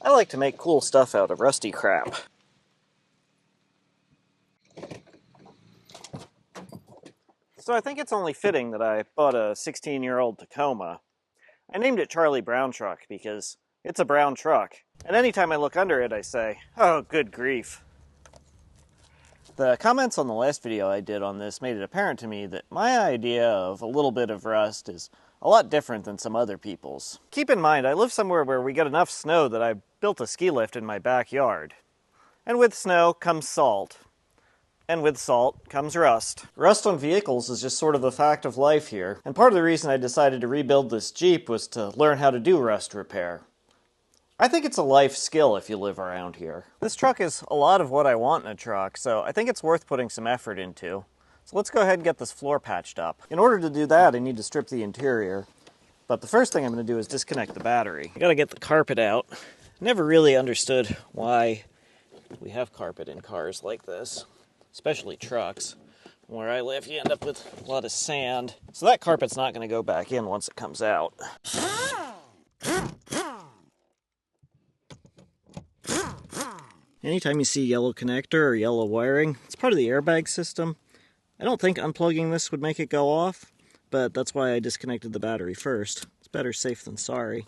I like to make cool stuff out of rusty crap. So I think it's only fitting that I bought a 16-year-old Tacoma. I named it Charlie Brown Truck because it's a brown truck. And anytime I look under it, I say, oh, good grief. The comments on the last video I did on this made it apparent to me that my idea of a little bit of rust is a lot different than some other people's. Keep in mind, I live somewhere where we get enough snow that I built a ski lift in my backyard. And with snow comes salt. And with salt comes rust. Rust on vehicles is just sort of a fact of life here. And part of the reason I decided to rebuild this Jeep was to learn how to do rust repair. I think it's a life skill if you live around here. This truck is a lot of what I want in a truck, so I think it's worth putting some effort into. So let's go ahead and get this floor patched up. In order to do that, I need to strip the interior. But the first thing I'm going to do is disconnect the battery. I gotta get the carpet out. Never really understood why we have carpet in cars like this, especially trucks. Where I live, you end up with a lot of sand. So that carpet's not going to go back in once it comes out. Anytime you see yellow connector or yellow wiring, it's part of the airbag system. I don't think unplugging this would make it go off, but that's why I disconnected the battery first. It's better safe than sorry.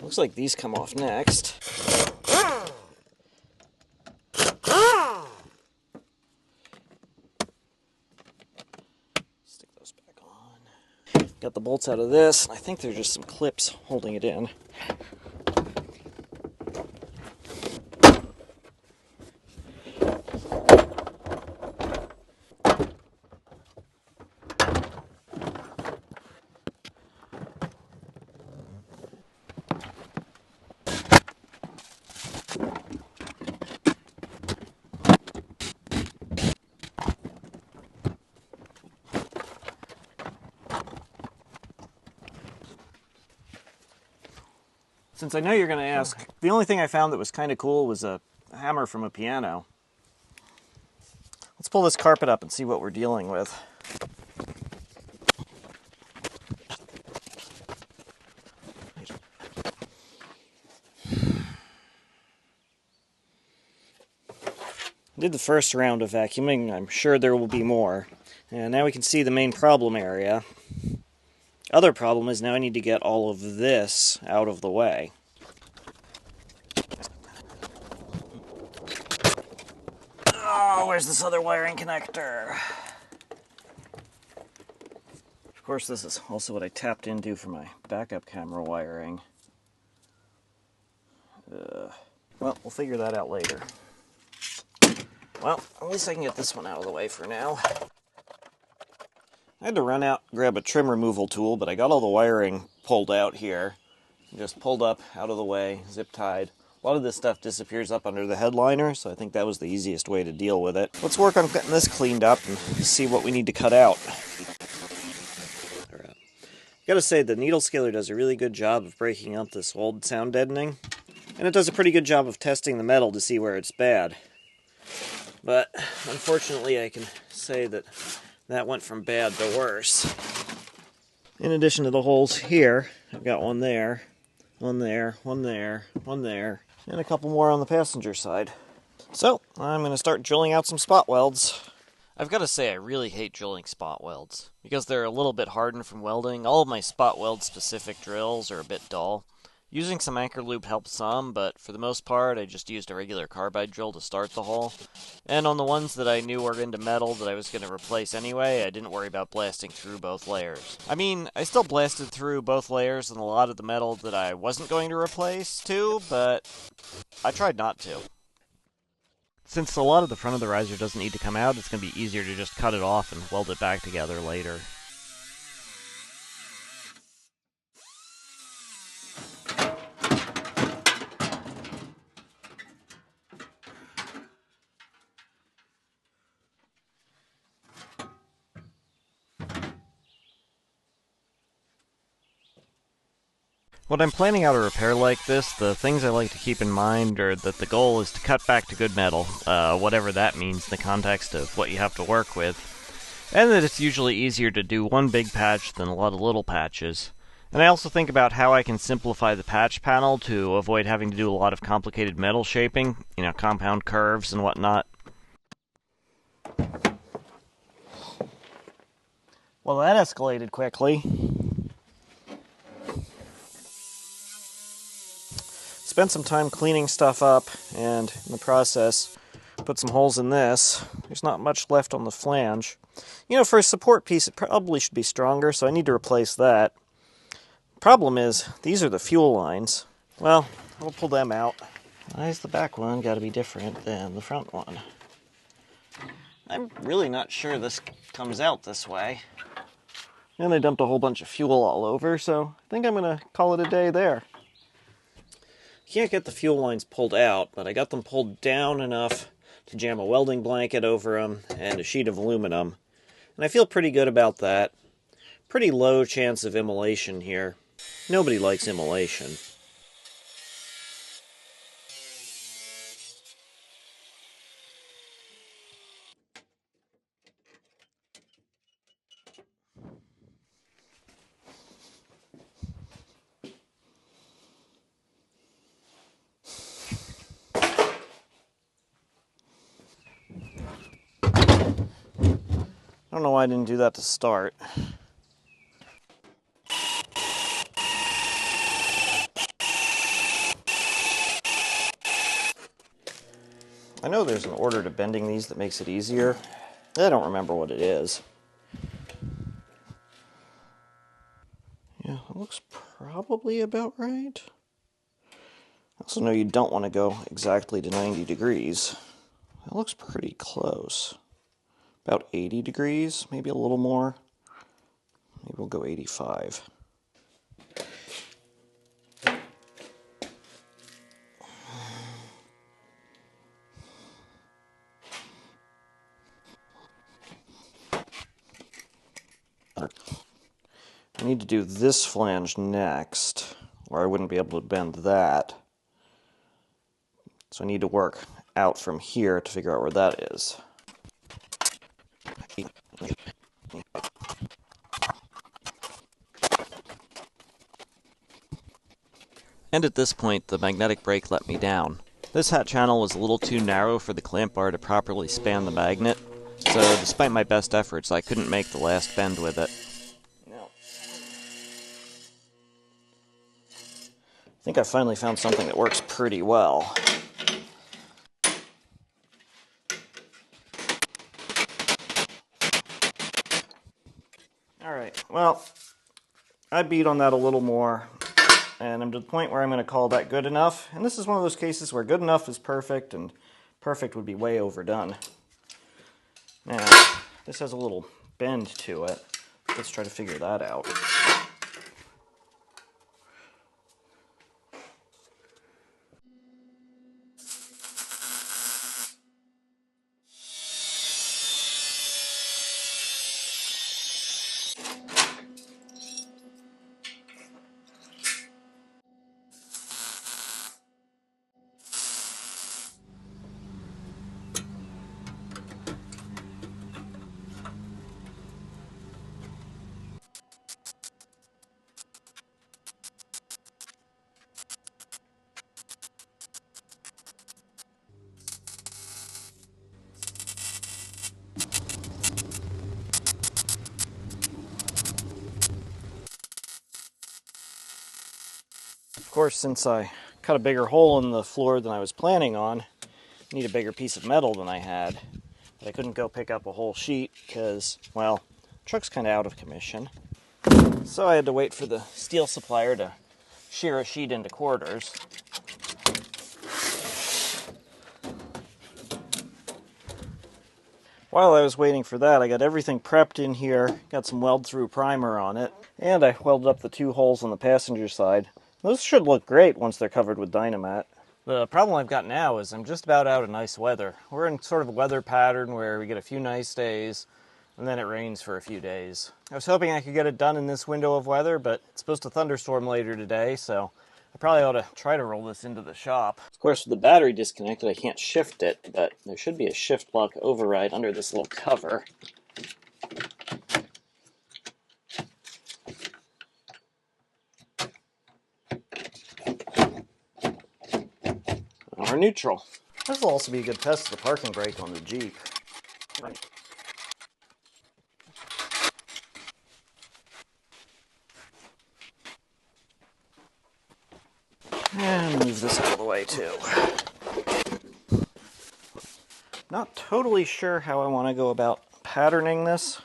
Looks like these come off next. Stick those back on. Got the bolts out of this. I think they're just some clips holding it in. Since I know you're going to ask, the only thing I found that was kind of cool was a hammer from a piano. Let's pull this carpet up and see what we're dealing with. I did the first round of vacuuming. I'm sure there will be more. And now we can see the main problem area. Other problem is now I need to get all of this out of the way. Oh, where's this other wiring connector? Of course, this is also what I tapped into for my backup camera wiring. Well, we'll figure that out later. Well, at least I can get this one out of the way for now. I had to run out and grab a trim removal tool, but I got all the wiring pulled out here. Just pulled up, out of the way, zip tied. A lot of this stuff disappears up under the headliner, so I think that was the easiest way to deal with it. Let's work on getting this cleaned up and see what we need to cut out. Gotta say, the needle scaler does a really good job of breaking up this old sound deadening, and it does a pretty good job of testing the metal to see where it's bad. But, unfortunately, I can say that that went from bad to worse. In addition to the holes here, I've got one there, one there, one there, one there, and a couple more on the passenger side. So, I'm going to start drilling out some spot welds. I've got to say, I really hate drilling spot welds, because they're a little bit hardened from welding. All of my spot weld specific drills are a bit dull. Using some Anchor Lube helps some, but for the most part, I just used a regular carbide drill to start the hole. And on the ones that I knew were into metal that I was going to replace anyway, I didn't worry about blasting through both layers. I mean, I still blasted through both layers and a lot of the metal that I wasn't going to replace too, but I tried not to. Since a lot of the front of the riser doesn't need to come out, it's going to be easier to just cut it off and weld it back together later. When I'm planning out a repair like this, the things I like to keep in mind are that the goal is to cut back to good metal, whatever that means in the context of what you have to work with, and that it's usually easier to do one big patch than a lot of little patches. And I also think about how I can simplify the patch panel to avoid having to do a lot of complicated metal shaping, compound curves and whatnot. Well, that escalated quickly. Spent some time cleaning stuff up, and in the process, put some holes in this. There's not much left on the flange. For a support piece, it probably should be stronger, so I need to replace that. Problem is, these are the fuel lines. Well, we'll pull them out. Why is the back one got to be different than the front one? I'm really not sure this comes out this way. And I dumped a whole bunch of fuel all over, so I think I'm going to call it a day there. Can't get the fuel lines pulled out, but I got them pulled down enough to jam a welding blanket over them and a sheet of aluminum. And I feel pretty good about that. Pretty low chance of immolation here. Nobody likes immolation. I don't know why I didn't do that to start. I know there's an order to bending these that makes it easier. I don't remember what it is. Yeah, it looks probably about right. I also know you don't want to go exactly to 90 degrees. That looks pretty close. About 80 degrees, maybe a little more. Maybe we'll go 85. I need to do this flange next, or I wouldn't be able to bend that. So I need to work out from here to figure out where that is. And at this point, the magnetic brake let me down. This hat channel was a little too narrow for the clamp bar to properly span the magnet, so despite my best efforts, I couldn't make the last bend with it. I think I finally found something that works pretty well. Alright, well, I beat on that a little more, and I'm to the point where I'm going to call that good enough. And this is one of those cases where good enough is perfect, and perfect would be way overdone. Now, this has a little bend to it. Let's try to figure that out. Of course, since I cut a bigger hole in the floor than I was planning on, I need a bigger piece of metal than I had. But I couldn't go pick up a whole sheet because, well, the truck's kind of out of commission. So I had to wait for the steel supplier to shear a sheet into quarters. While I was waiting for that, I got everything prepped in here, got some weld-through primer on it, and I welded up the 2 holes on the passenger side. Those should look great once they're covered with Dynamat. The problem I've got now is I'm just about out of nice weather. We're in sort of a weather pattern where we get a few nice days, and then it rains for a few days. I was hoping I could get it done in this window of weather, but it's supposed to thunderstorm later today, so I probably ought to try to roll this into the shop. Of course, with the battery disconnected, I can't shift it, but there should be a shift block override under this little cover. Or neutral. This will also be a good test of the parking brake on the Jeep. Right. And move this out of the way too. Not totally sure how I want to go about patterning this.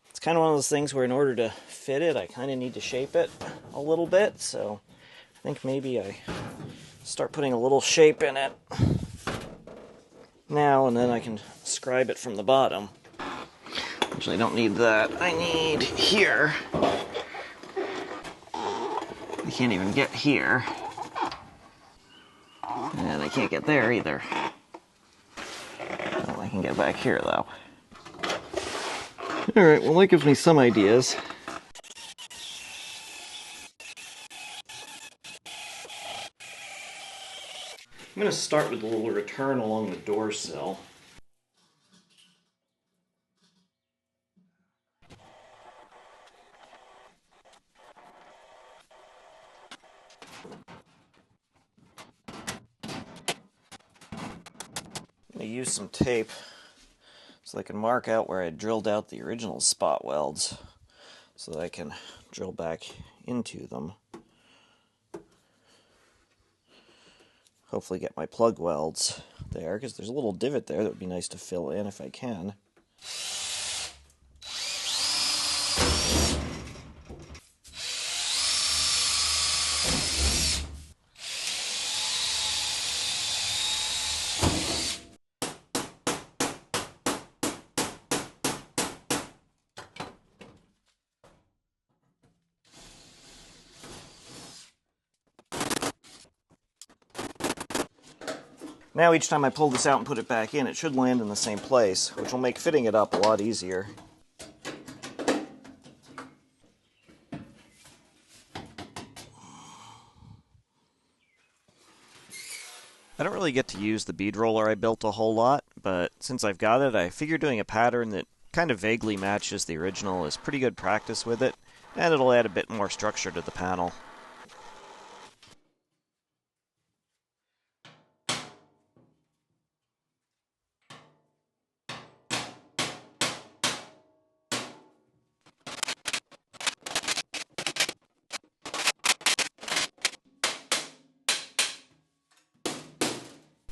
It's kind of one of those things where in order to fit it, I kind of need to shape it a little bit, so I think maybe I start putting a little shape in it now, and then I can scribe it from the bottom. Actually, I don't need that. I need here. I can't even get here. And I can't get there either. Well, I can get back here, though. Alright, well that gives me some ideas. I'm going to start with a little return along the door sill. I'm going to use some tape so I can mark out where I drilled out the original spot welds so that I can drill back into them. Hopefully get my plug welds there, because there's a little divot there that would be nice to fill in if I can. Now each time I pull this out and put it back in, it should land in the same place, which will make fitting it up a lot easier. I don't really get to use the bead roller I built a whole lot, but since I've got it, I figure doing a pattern that kind of vaguely matches the original is pretty good practice with it, and it'll add a bit more structure to the panel.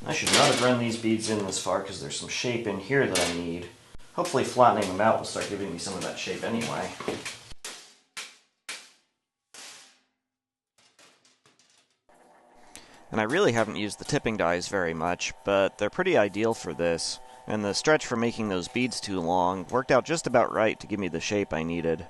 I should not have run these beads in this far because there's some shape in here that I need. Hopefully flattening them out will start giving me some of that shape anyway. And I really haven't used the tipping dies very much, but they're pretty ideal for this, and the stretch for making those beads too long worked out just about right to give me the shape I needed.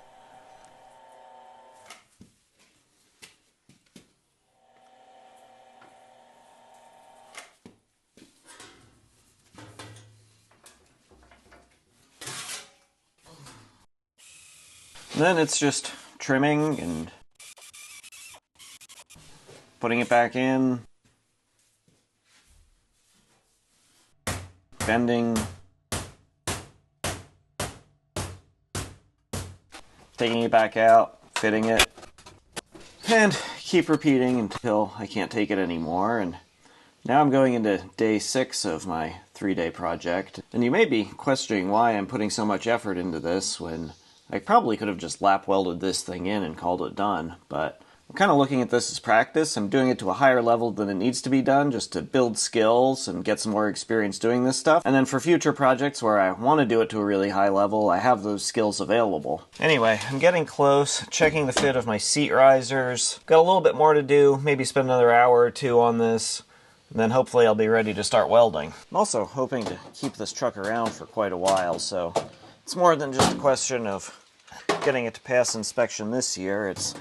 Then it's just trimming and putting it back in, bending, taking it back out, fitting it, and keep repeating until I can't take it anymore. And now I'm going into day 6 of my 3-day project, and you may be questioning why I'm putting so much effort into this when I probably could have just lap welded this thing in and called it done, but I'm kind of looking at this as practice. I'm doing it to a higher level than it needs to be done just to build skills and get some more experience doing this stuff. And then for future projects where I want to do it to a really high level, I have those skills available. Anyway, I'm getting close, checking the fit of my seat risers. Got a little bit more to do, maybe spend another hour or 2 on this, and then hopefully I'll be ready to start welding. I'm also hoping to keep this truck around for quite a while, so it's more than just a question of getting it to pass inspection this year. It's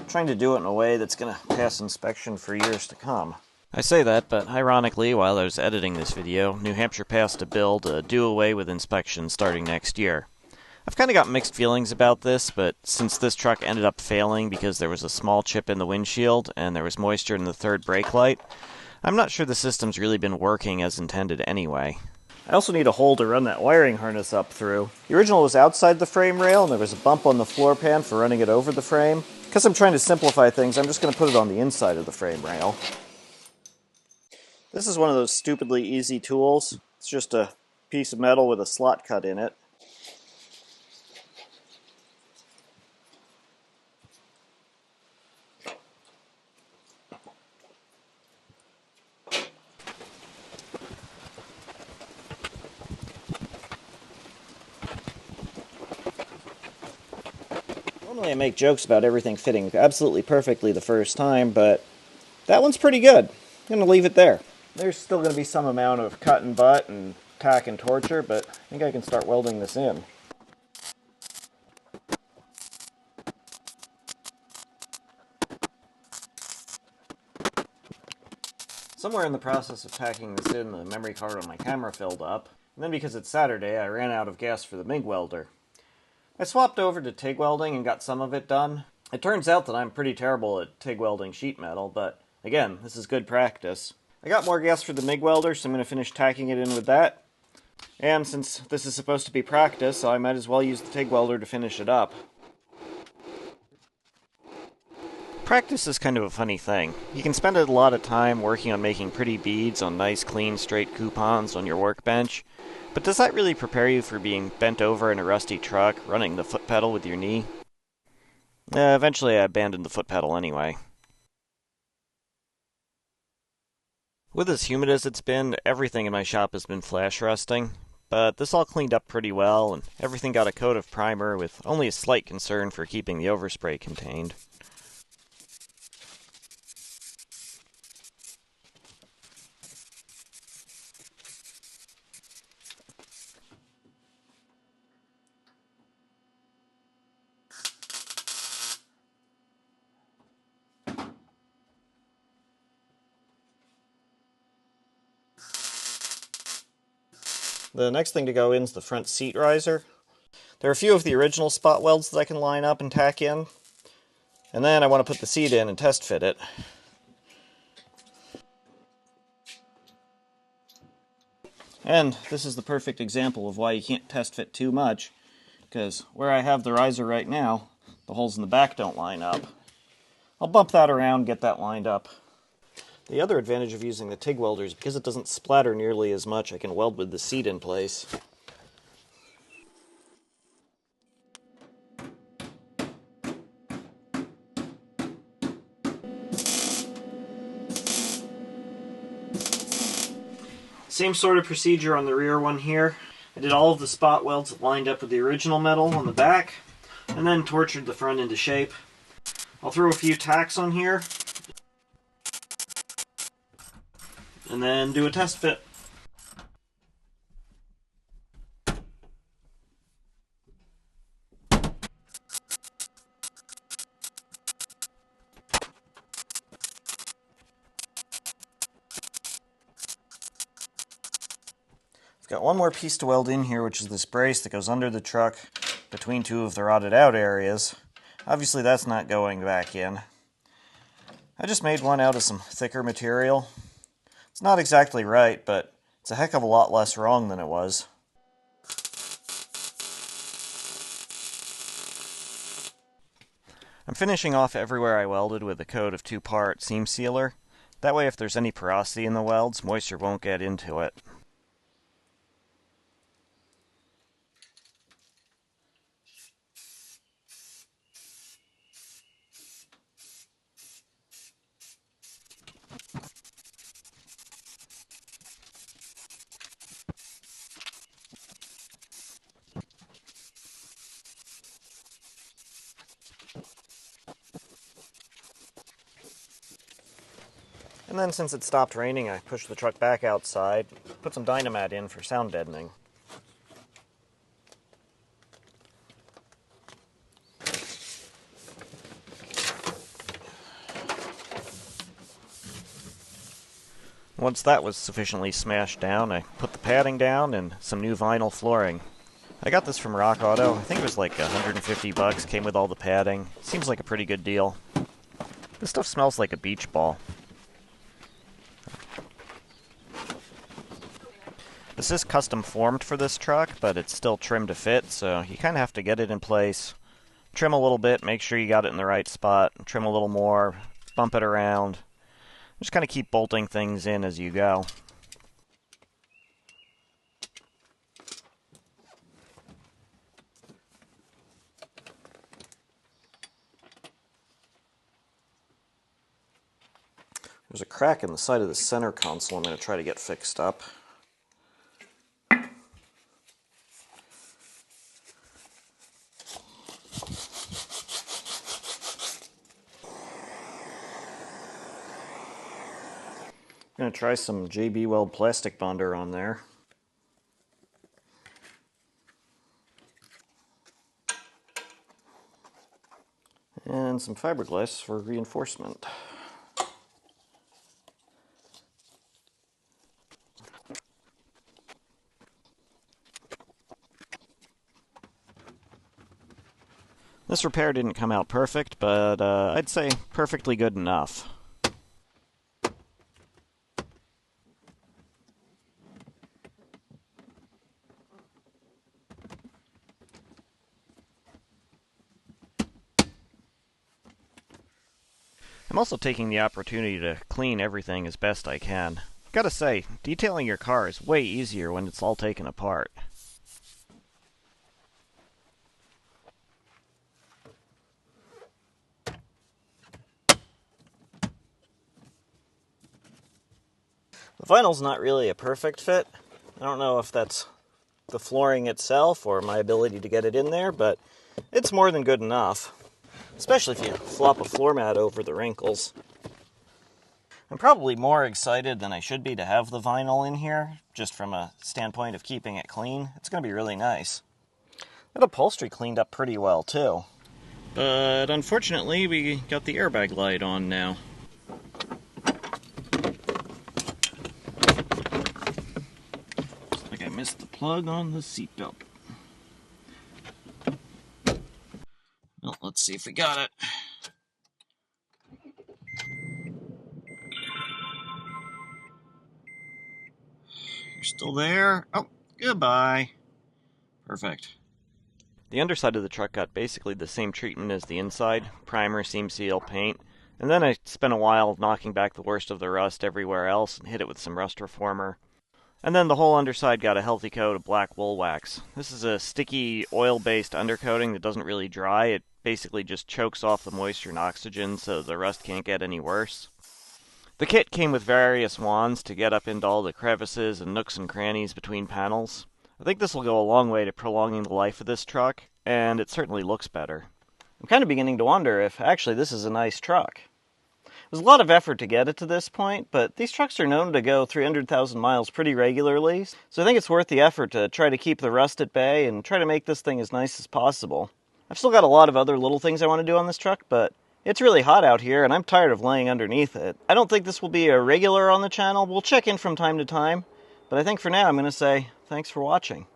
trying to do it in a way that's going to pass inspection for years to come. I say that, but ironically, while I was editing this video, New Hampshire passed a bill to do away with inspections starting next year. I've kind of got mixed feelings about this, but since this truck ended up failing because there was a small chip in the windshield and there was moisture in the third brake light, I'm not sure the system's really been working as intended anyway. I also need a hole to run that wiring harness up through. The original was outside the frame rail and there was a bump on the floor pan for running it over the frame. Because I'm trying to simplify things, I'm just going to put it on the inside of the frame rail. This is one of those stupidly easy tools. It's just a piece of metal with a slot cut in it. Normally I make jokes about everything fitting absolutely perfectly the first time, but that one's pretty good. I'm going to leave it there. There's still going to be some amount of cut and butt and tack and torture, but I think I can start welding this in. Somewhere in the process of packing this in, the memory card on my camera filled up, and then because it's Saturday, I ran out of gas for the MIG welder. I swapped over to TIG welding and got some of it done. It turns out that I'm pretty terrible at TIG welding sheet metal, but again, this is good practice. I got more gas for the MIG welder, so I'm going to finish tacking it in with that. And since this is supposed to be practice, so I might as well use the TIG welder to finish it up. Practice is kind of a funny thing. You can spend a lot of time working on making pretty beads on nice, clean, straight coupons on your workbench, but does that really prepare you for being bent over in a rusty truck, running the foot pedal with your knee? Eventually I abandoned the foot pedal anyway. With as humid as it's been, everything in my shop has been flash rusting, but this all cleaned up pretty well, and everything got a coat of primer with only a slight concern for keeping the overspray contained. The next thing to go in is the front seat riser. There are a few of the original spot welds that I can line up and tack in, and then I want to put the seat in and test fit it. And this is the perfect example of why you can't test fit too much, because where I have the riser right now, the holes in the back don't line up. I'll bump that around, get that lined up. The other advantage of using the TIG welder is because it doesn't splatter nearly as much, I can weld with the seat in place. Same sort of procedure on the rear one here. I did all of the spot welds that lined up with the original metal on the back, and then tortured the front into shape. I'll throw a few tacks on here, and then do a test fit. I've got one more piece to weld in here, which is this brace that goes under the truck between two of the rotted out areas. Obviously that's not going back in. I just made one out of some thicker material. It's not exactly right, but it's a heck of a lot less wrong than it was. I'm finishing off everywhere I welded with a coat of 2-part seam sealer. That way if there's any porosity in the welds, moisture won't get into it. And then since it stopped raining, I pushed the truck back outside, put some Dynamat in for sound deadening. Once that was sufficiently smashed down, I put the padding down and some new vinyl flooring. I got this from Rock Auto. I think it was like $150, came with all the padding. Seems like a pretty good deal. This stuff smells like a beach ball. This is custom formed for this truck, but it's still trimmed to fit, so you kind of have to get it in place. Trim a little bit, make sure you got it in the right spot, trim a little more, bump it around. Just kind of keep bolting things in as you go. There's a crack in the side of the center console I'm going to try to get fixed up. I'm going to try some JB Weld plastic bonder on there. And some fiberglass for reinforcement. This repair didn't come out perfect, but I'd say perfectly good enough. I'm also taking the opportunity to clean everything as best I can. Gotta say, detailing your car is way easier when it's all taken apart. The vinyl's not really a perfect fit. I don't know if that's the flooring itself or my ability to get it in there, but it's more than good enough. Especially if you flop a floor mat over the wrinkles. I'm probably more excited than I should be to have the vinyl in here, just from a standpoint of keeping it clean. It's going to be really nice. That upholstery cleaned up pretty well, too. But unfortunately, we got the airbag light on now. Looks like I missed the plug on the seatbelt. Well, let's see if we got it. You're still there? Oh, goodbye. Perfect. The underside of the truck got basically the same treatment as the inside, primer, seam seal, paint, and then I spent a while knocking back the worst of the rust everywhere else and hit it with some rust reformer. And then the whole underside got a healthy coat of black wool wax. This is a sticky, oil-based undercoating that doesn't really dry. It basically just chokes off the moisture and oxygen so the rust can't get any worse. The kit came with various wands to get up into all the crevices and nooks and crannies between panels. I think this will go a long way to prolonging the life of this truck, and it certainly looks better. I'm kind of beginning to wonder if actually this is a nice truck. It was a lot of effort to get it to this point, but these trucks are known to go 300,000 miles pretty regularly, so I think it's worth the effort to try to keep the rust at bay and try to make this thing as nice as possible. I've still got a lot of other little things I want to do on this truck, but it's really hot out here and I'm tired of laying underneath it. I don't think this will be a regular on the channel. We'll check in from time to time, but I think for now I'm going to say thanks for watching.